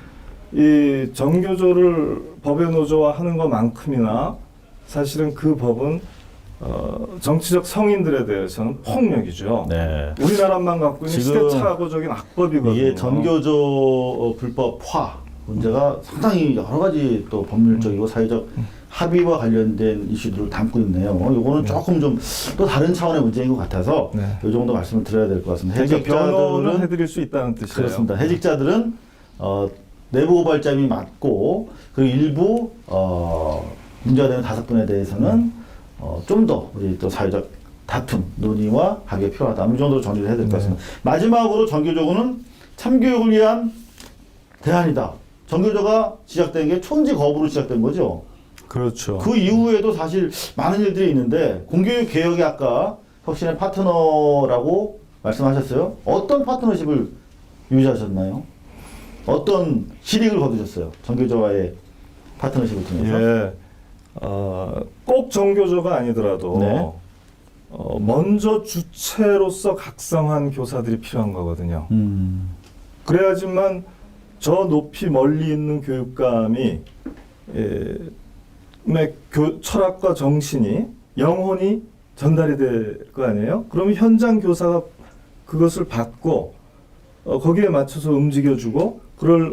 이 정교조를 법에 노조화하는 것만큼이나 사실은 그 법은 정치적 성인들에 대해서는 폭력이죠. 우리나라만 갖고 있는 시대착오적인 악법이거든요. 이게 전교조 불법화 문제가 상당히 여러 가지 또 법률적이고 사회적 합의와 관련된 이슈들을 담고 있네요. 이거는 조금 좀 또 다른 차원의 문제인 것 같아서 이 정도 말씀을 드려야 될 것 같습니다. 변호는 해드릴 수 있다는 뜻이에요. 그렇습니다. 해직자들은 내부 고발장이 맞고, 그리고 일부 문제가 되는 5분에 대해서는 좀 더 우리 또 사회적 다툼, 논의와 합의가 필요하다. 이 정도로 정리를 해야 될 것 같습니다. 마지막으로 정교조는 참교육을 위한 대안이다. 정교조가 시작된 게 촌지 거부로 시작된 거죠. 그렇죠. 그 이후에도 사실 많은 일들이 있는데, 공교육 개혁이 아까 혁신의 파트너라고 말씀하셨어요. 어떤 파트너십을 유지하셨나요? 어떤 실익을 거두셨어요? 정교조와의 파트너십을 통해서? 꼭 정교조가 아니더라도 먼저 주체로서 각성한 교사들이 필요한 거거든요. 그래야지만 저 높이 멀리 있는 교육감이 철학과 정신이, 영혼이 전달이 될 거 아니에요? 그러면 현장 교사가 그것을 받고 거기에 맞춰서 움직여주고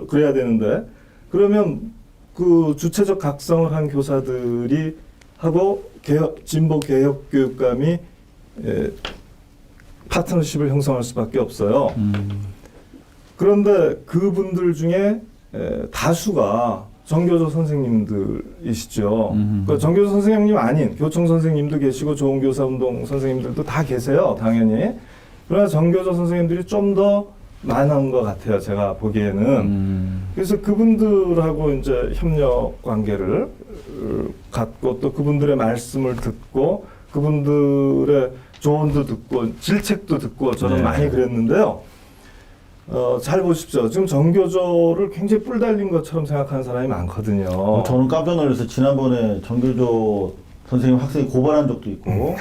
그래야 되는데, 그러면 그 주체적 각성을 한 교사들이 하고 진보 개혁 교육감이 파트너십을 형성할 수밖에 없어요. 그런데 그분들 중에 다수가 정교조 선생님들이시죠. 그러니까 정교조 선생님 아닌 교총 선생님도 계시고 좋은교사운동 선생님들도 다 계세요, 당연히. 그러나 정교조 선생님들이 좀 더 많은 것 같아요, 제가 보기에는. 그래서 그분들하고 이제 협력 관계를 갖고, 또 그분들의 말씀을 듣고, 그분들의 조언도 듣고, 질책도 듣고, 저는 많이 그랬는데요. 잘 보십시오. 지금 정교조를 굉장히 뿔 달린 것처럼 생각하는 사람이 많거든요. 저는 깜짝 놀라서 지난번에 정교조 선생님 학생이 고발한 적도 있고,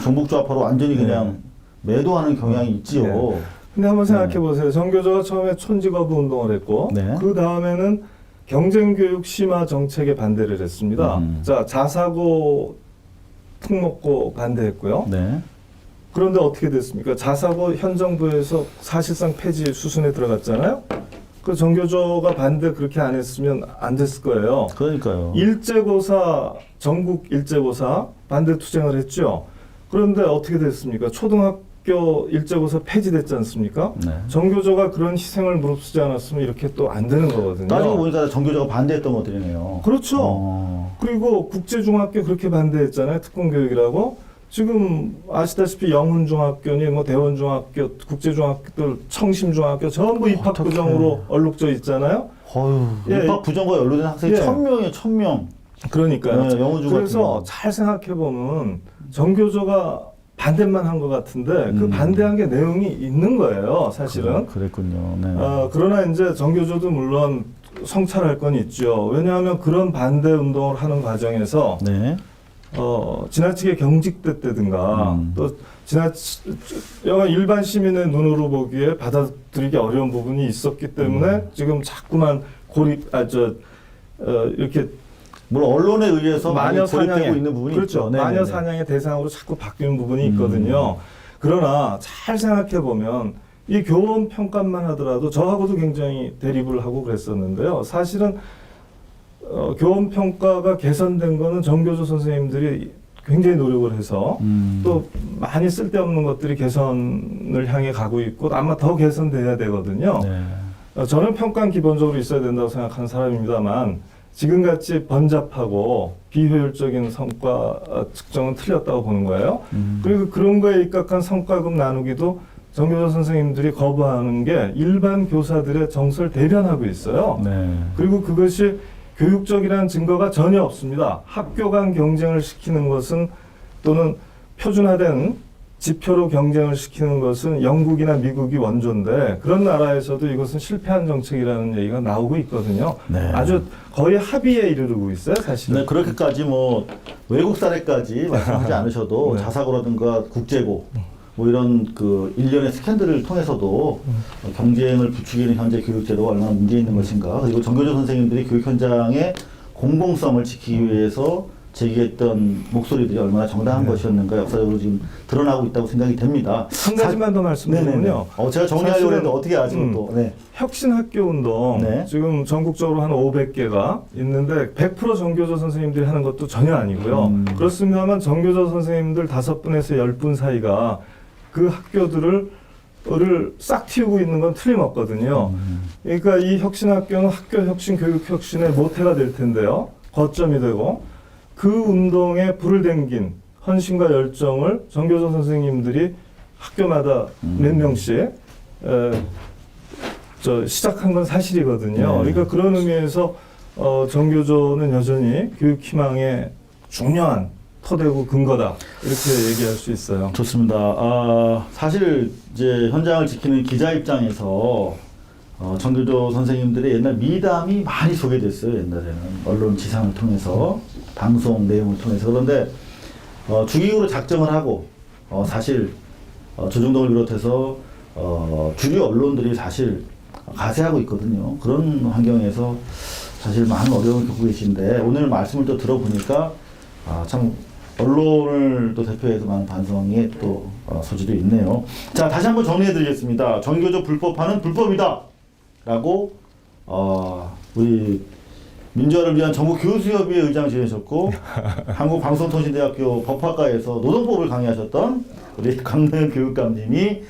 종북조합하로 완전히 그냥 매도하는 경향이 있지요. 근데 한번 생각해 보세요. 정교조가 처음에 촌지거부 운동을 했고, 그 다음에는 경쟁교육 심화 정책에 반대를 했습니다. 자, 자사고 특목고 반대했고요. 그런데 어떻게 됐습니까? 자사고 현 정부에서 사실상 폐지 수순에 들어갔잖아요. 그 정교조가 반대 그렇게 안 했으면 안 됐을 거예요. 그러니까요. 일제고사, 전국 일제고사 반대 투쟁을 했죠. 그런데 어떻게 됐습니까? 초등학교 일제고사 폐지됐지 않습니까? 정교조가 그런 희생을 무릅쓰지 않았으면 이렇게 또 안 되는 거거든요. 따지고 보니까 정교조가 반대했던 것들이네요. 그렇죠. 그리고 국제중학교 그렇게 반대했잖아요. 특공교육이라고. 지금 아시다시피 영훈중학교니 뭐 대원중학교, 국제중학교들, 청심중학교 전부 입학 부정으로 얼룩져 있잖아요. 입학 부정과 연루된 학생이 1000명이에요, 1000명. 그러니까요. 영훈중학교. 그래서 잘 생각해 보면 정교조가 반대만 한 것 같은데 그 반대한 게 내용이 있는 거예요, 사실은. 그랬군요. 그러나 이제 정교조도 물론 성찰할 건 있죠. 왜냐하면 그런 반대 운동을 하는 과정에서 지나치게 경직됐다든가 또 일반 시민의 눈으로 보기에 받아들이기 어려운 부분이 있었기 때문에 지금 자꾸만 이렇게 물론 언론에 의해서 마녀 고립되고 있는 부분이 그렇죠. 있죠. 마녀 사냥의 대상으로 자꾸 바뀌는 부분이 있거든요. 그러나 잘 생각해 보면 이 교원 평가만 하더라도 저하고도 굉장히 대립을 하고 그랬었는데요. 사실은 교원 평가가 개선된 거는 정교조 선생님들이 굉장히 노력을 해서 또 많이 쓸데없는 것들이 개선을 향해 가고 있고 아마 더 개선돼야 되거든요. 저는 평가는 기본적으로 있어야 된다고 생각하는 사람입니다만 지금같이 번잡하고 비효율적인 성과 측정은 틀렸다고 보는 거예요. 그리고 그런 거에 입각한 성과급 나누기도 정교조 선생님들이 거부하는 게 일반 교사들의 정서를 대변하고 있어요. 그리고 그것이 교육적이라는 증거가 전혀 없습니다. 학교 간 경쟁을 시키는 것은 또는 표준화된 지표로 경쟁을 시키는 것은 영국이나 미국이 원조인데 그런 나라에서도 이것은 실패한 정책이라는 얘기가 나오고 있거든요. 아주 거의 합의에 이르르고 있어요, 사실은. 네, 그렇게까지 뭐 외국 사례까지 말씀하지 않으셔도 자사고라든가 국제고 뭐 이런 그 일련의 스캔들을 통해서도 경쟁을 부추기는 현재 교육제도가 얼마나 문제 있는 것인가, 그리고 정교조 선생님들이 교육 현장의 공공성을 지키기 위해서 제기했던 목소리들이 얼마나 정당한 것이었는가 역사적으로 지금 드러나고 있다고 생각이 됩니다. 한 가지만 더 말씀드리면요. 제가 정리하려고 했는데 어떻게 아직 또. 혁신학교 운동 지금 전국적으로 한 500개가 있는데 100% 정교조 선생님들이 하는 것도 전혀 아니고요. 그렇습니다만 정교조 선생님들 5분에서 10분 사이가 그 학교들을 싹 틔우고 있는 건 틀림없거든요. 그러니까 이 혁신학교는 학교 혁신, 교육 혁신의 모태가 될 텐데요. 거점이 되고 그 운동에 불을 댕긴 헌신과 열정을 정교조 선생님들이 학교마다 몇 명씩 시작한 건 사실이거든요. 그러니까 그런 의미에서 정교조는 여전히 교육 희망의 중요한 토대고 근거다, 이렇게 얘기할 수 있어요. 좋습니다. 사실 이제 현장을 지키는 기자 입장에서 정교조 선생님들의 옛날 미담이 많이 소개됐어요. 옛날에는 언론 지상을 통해서, 방송 내용을 통해서. 그런데 주기적으로 작정을 하고 사실 조중동을 비롯해서 주류 언론들이 사실 가세하고 있거든요. 그런 환경에서 사실 많은 어려움을 겪고 계신데 오늘 말씀을 또 들어보니까 참 언론을 또 대표해서 많은 반성의 또 소지도 있네요. 자, 다시 한번 정리해드리겠습니다. 정교조 불법화는 불법이다 라고 우리 민주화를 위한 전국 교수협의회 의장 지내셨고 한국방송통신대학교 법학과에서 노동법을 강의하셨던 우리 강릉 교육감님이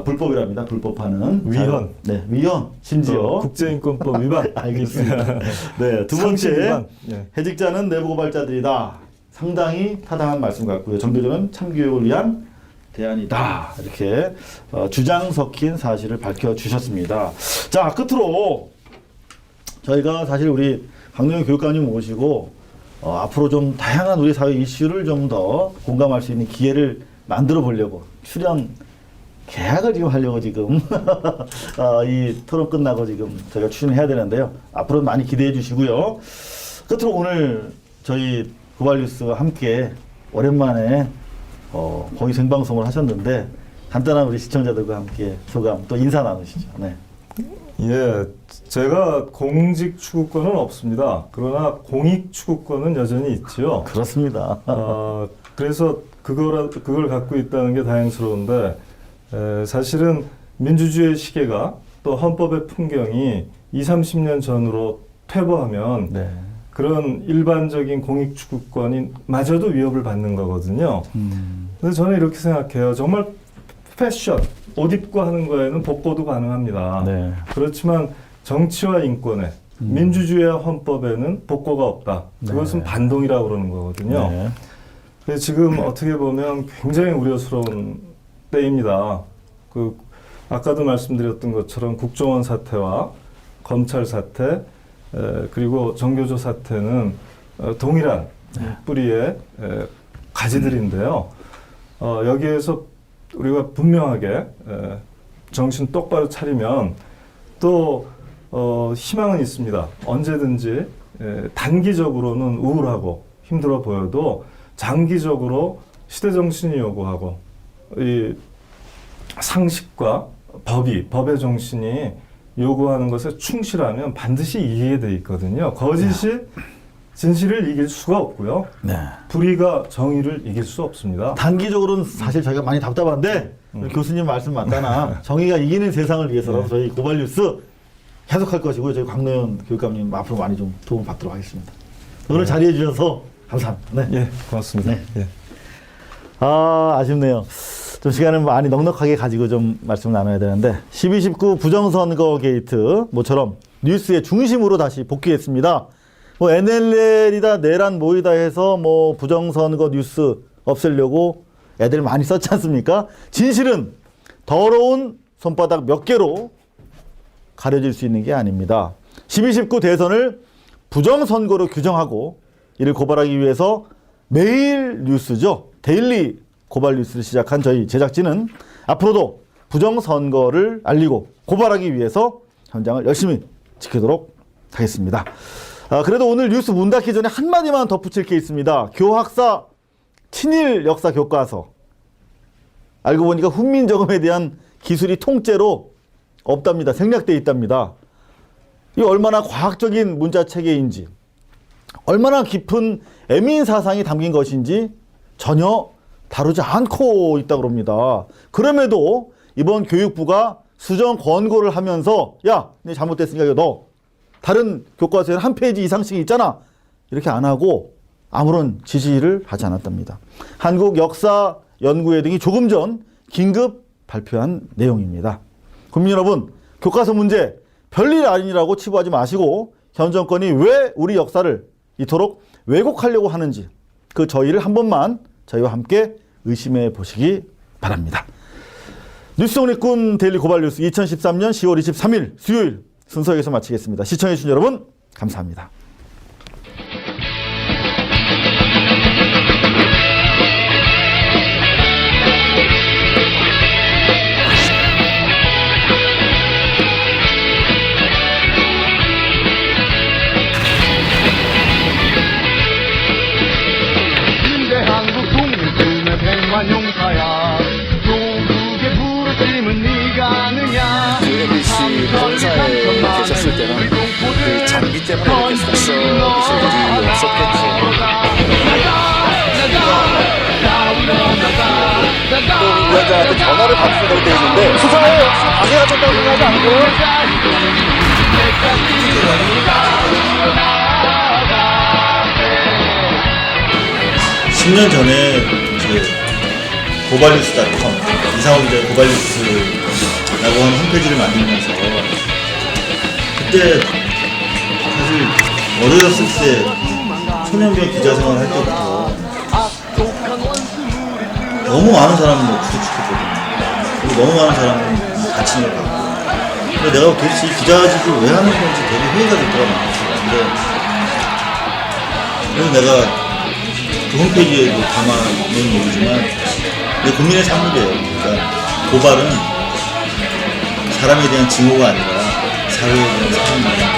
불법이랍니다. 불법화는 위헌. 네, 위헌. 심지어 국제인권법 위반. 알겠습니다. 네, 두 번째, 해직자는 내부 고발자들이다. 상당히 타당한 말씀 같고요. 정교조는 참교육을 위한 대안이다. 이렇게 주장 섞인 사실을 밝혀주셨습니다. 자, 끝으로 저희가 사실 우리 강릉 교육감님 모시고 앞으로 좀 다양한 우리 사회 이슈를 좀 더 공감할 수 있는 기회를 만들어 보려고 출연 계약을 지금 하려고 지금 이 토론 끝나고 지금 저희가 출연해야 되는데요. 앞으로 많이 기대해 주시고요. 끝으로 오늘 저희 고발뉴스와 함께 오랜만에 거의 생방송을 하셨는데 간단한 우리 시청자들과 함께 소감 또 인사 나누시죠. 네. 예, 제가 공직 추구권은 없습니다. 그러나 공익 추구권은 여전히 있지요. 그렇습니다. 그래서 그걸 갖고 있다는 게 다행스러운데 사실은 민주주의의 시계가 또 헌법의 풍경이 20, 30년 전으로 퇴보하면 그런 일반적인 공익 추구권이 마저도 위협을 받는 거거든요. 그래서 저는 이렇게 생각해요. 정말 패션, 옷 입고 하는 거에는 복고도 가능합니다. 그렇지만 정치와 인권에, 민주주의와 헌법에는 복고가 없다. 그것은 반동이라고 그러는 거거든요. 그래서 지금 어떻게 보면 굉장히 우려스러운 때입니다. 아까도 말씀드렸던 것처럼 국정원 사태와 검찰 사태, 그리고 정교조 사태는 동일한 뿌리의 가지들인데요. 여기에서 우리가 분명하게 정신 똑바로 차리면 또 희망은 있습니다. 언제든지 단기적으로는 우울하고 힘들어 보여도 장기적으로 시대 정신이 요구하고 이 상식과 법의 정신이 요구하는 것에 충실하면 반드시 이기게 돼 있거든요. 거짓이 진실을 이길 수가 없고요. 네. 불의가 정의를 이길 수 없습니다. 단기적으로는 사실 저희가 많이 답답한데 교수님 말씀 맞다나 정의가 이기는 세상을 위해서라도 저희 고발 뉴스 계속할 것이고요. 저희 광노현 교육감님 앞으로 많이 좀 도움 받도록 하겠습니다. 오늘 자리해 주셔서 감사합니다. 네. 예, 고맙습니다. 네. 예. 아쉽네요. 좀 시간을 많이 넉넉하게 가지고 좀 말씀을 나눠야 되는데 12.19 부정선거 게이트 모처럼 뉴스의 중심으로 다시 복귀했습니다. 뭐 NLL이다 내란 모이다 해서 뭐 부정선거 뉴스 없애려고 애들 많이 썼지 않습니까? 진실은 더러운 손바닥 몇 개로 가려질 수 있는 게 아닙니다. 12.19 대선을 부정선거로 규정하고 이를 고발하기 위해서 매일 뉴스죠. 데일리 고발 뉴스를 시작한 저희 제작진은 앞으로도 부정선거를 알리고 고발하기 위해서 현장을 열심히 지키도록 하겠습니다. 그래도 오늘 뉴스 문 닫기 전에 한마디만 덧붙일 게 있습니다. 교학사 친일 역사 교과서. 알고 보니까 훈민정음에 대한 기술이 통째로 없답니다. 생략되어 있답니다. 이 얼마나 과학적인 문자 체계인지, 얼마나 깊은 애민 사상이 담긴 것인지 전혀 다루지 않고 있다고 합니다. 그럼에도 이번 교육부가 수정 권고를 하면서 야, 네 잘못됐으니까 이거 너 다른 교과서에는 한 페이지 이상씩 있잖아. 이렇게 안 하고 아무런 지지를 하지 않았답니다. 한국역사연구회 등이 조금 전 긴급 발표한 내용입니다. 국민 여러분, 교과서 문제 별일 아니라고 치부하지 마시고 현 정권이 왜 우리 역사를 이토록 왜곡하려고 하는지 그 저희를 한 번만 저희와 함께 의심해 보시기 바랍니다. 뉴스 오늘꾼 데일리 고발 뉴스 2013년 10월 23일 수요일 순서 여기서 마치겠습니다. 시청해 주신 여러분 감사합니다. 용사야 조국의 부르심은 네가 아느냐. MBC 본사에 계셨을 때는 그 장기 때문에 이렇게 속썩이실 일이 없었겠죠. 또 위원장한테 전화를 받으려고 돼 있는데 수사에 방해하셨다고 생각하지 않고요? 10년 전에 고발뉴스닷컴 이상호 기자의 고발뉴스라고 하는 홈페이지를 만들면서 그때 사실 어렸을 때 초년병 기자 생활을 할 때부터 너무 많은 사람을 구속시켰거든요. 그리고 너무 많은 사람을 다친 걸 봤고 근데 내가 도대체 이 기자직을 왜 하는 건지 되게 회의가 됐더라고요. 그래서 내가 그 홈페이지에도 담아놓은 얘기지만 내 국민의 산물이에요. 그러니까 고발은 사람에 대한 증오가 아니라 사회에 대한 사랑입니다.